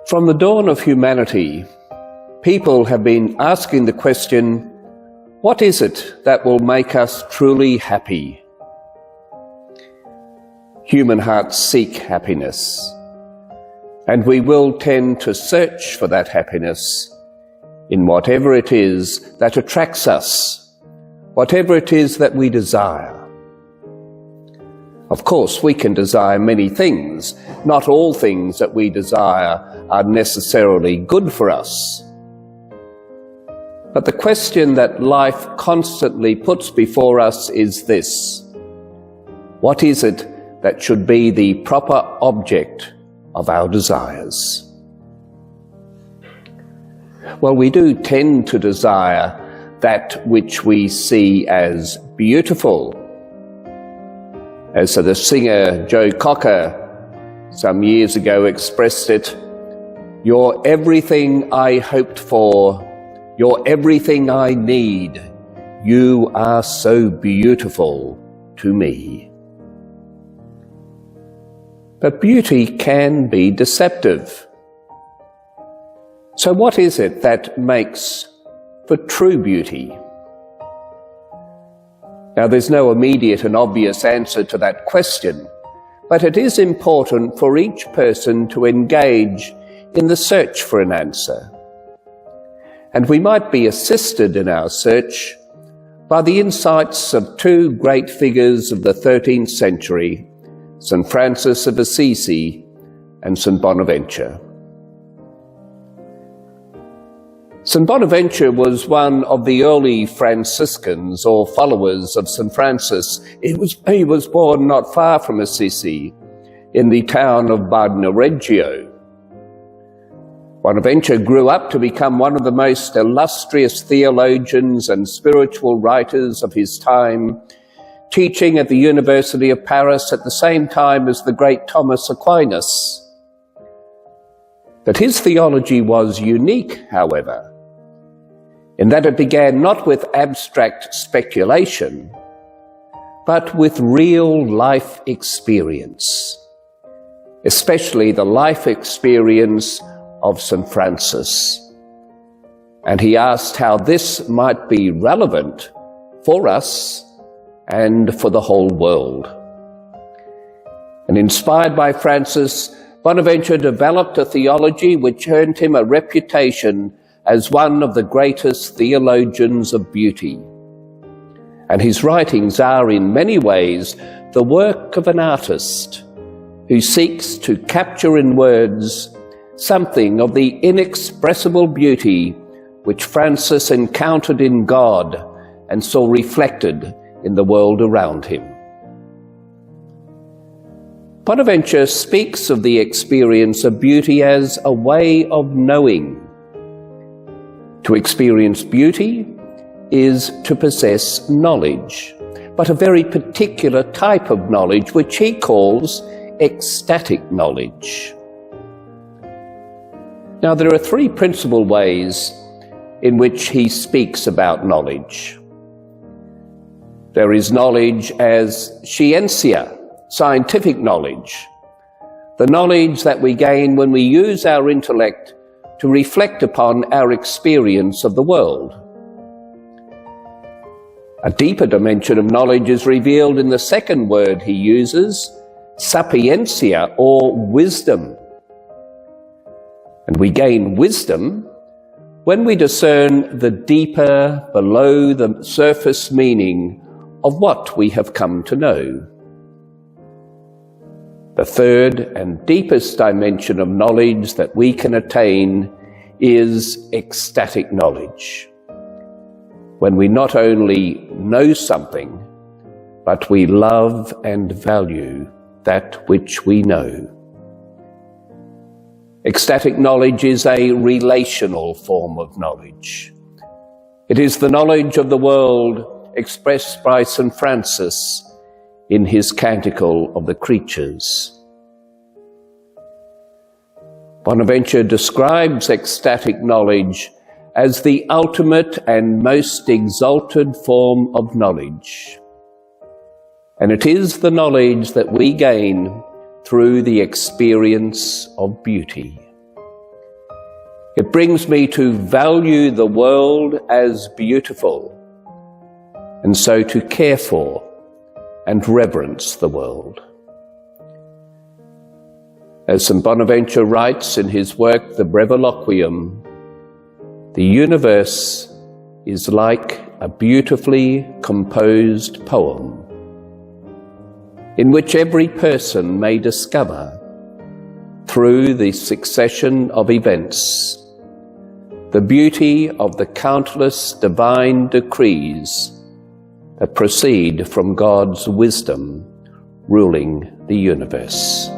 From the dawn of humanity, people have been asking the question, what is it that will make us truly happy? Human hearts seek happiness, and we will tend to search for that happiness in whatever it is that attracts us, whatever it is that we desire. Of course, we can desire many things. Not all things that we desire are necessarily good for us. But the question that life constantly puts before us is this: what is it that should be the proper object of our desires? Well, we do tend to desire that which we see as beautiful. As the singer Joe Cocker some years ago expressed it, "You're everything I hoped for, you're everything I need, you are so beautiful to me." But beauty can be deceptive. So what is it that makes for true beauty? Now, there's no immediate and obvious answer to that question, but it is important for each person to engage in the search for an answer. And we might be assisted in our search by the insights of two great figures of the 13th century, St. Francis of Assisi and St. Bonaventure. St. Bonaventure was one of the early Franciscans, or followers of St. Francis. He was born not far from Assisi, in the town of Bonaventure. Bonaventure grew up to become one of the most illustrious theologians and spiritual writers of his time, teaching at the University of Paris at the same time as the great Thomas Aquinas. But his theology was unique, however, in that it began not with abstract speculation, but with real life experience, especially the life experience of St. Francis. And he asked how this might be relevant for us and for the whole world. And inspired by Francis, Bonaventure developed a theology which earned him a reputation as one of the greatest theologians of beauty. And his writings are in many ways the work of an artist who seeks to capture in words something of the inexpressible beauty which Francis encountered in God and saw reflected in the world around him. Bonaventure speaks of the experience of beauty as a way of knowing. To experience beauty is to possess knowledge, but a very particular type of knowledge, which he calls ecstatic knowledge. Now, there are three principal ways in which he speaks about knowledge. There is knowledge as scientia, scientific knowledge, the knowledge that we gain when we use our intellect to reflect upon our experience of the world. A deeper dimension of knowledge is revealed in the second word he uses, sapientia, or wisdom. And we gain wisdom when we discern the deeper, below the surface meaning of what we have come to know. The third and deepest dimension of knowledge that we can attain is ecstatic knowledge, when we not only know something, but we love and value that which we know. Ecstatic knowledge is a relational form of knowledge. It is the knowledge of the world expressed by St. Francis in his Canticle of the Creatures. Bonaventure describes ecstatic knowledge as the ultimate and most exalted form of knowledge. And it is the knowledge that we gain through the experience of beauty. It brings me to value the world as beautiful, and so to care for and reverence the world. As St. Bonaventure writes in his work, the Breviloquium, the universe is like a beautifully composed poem in which every person may discover, through the succession of events, the beauty of the countless divine decrees that proceed from God's wisdom ruling the universe.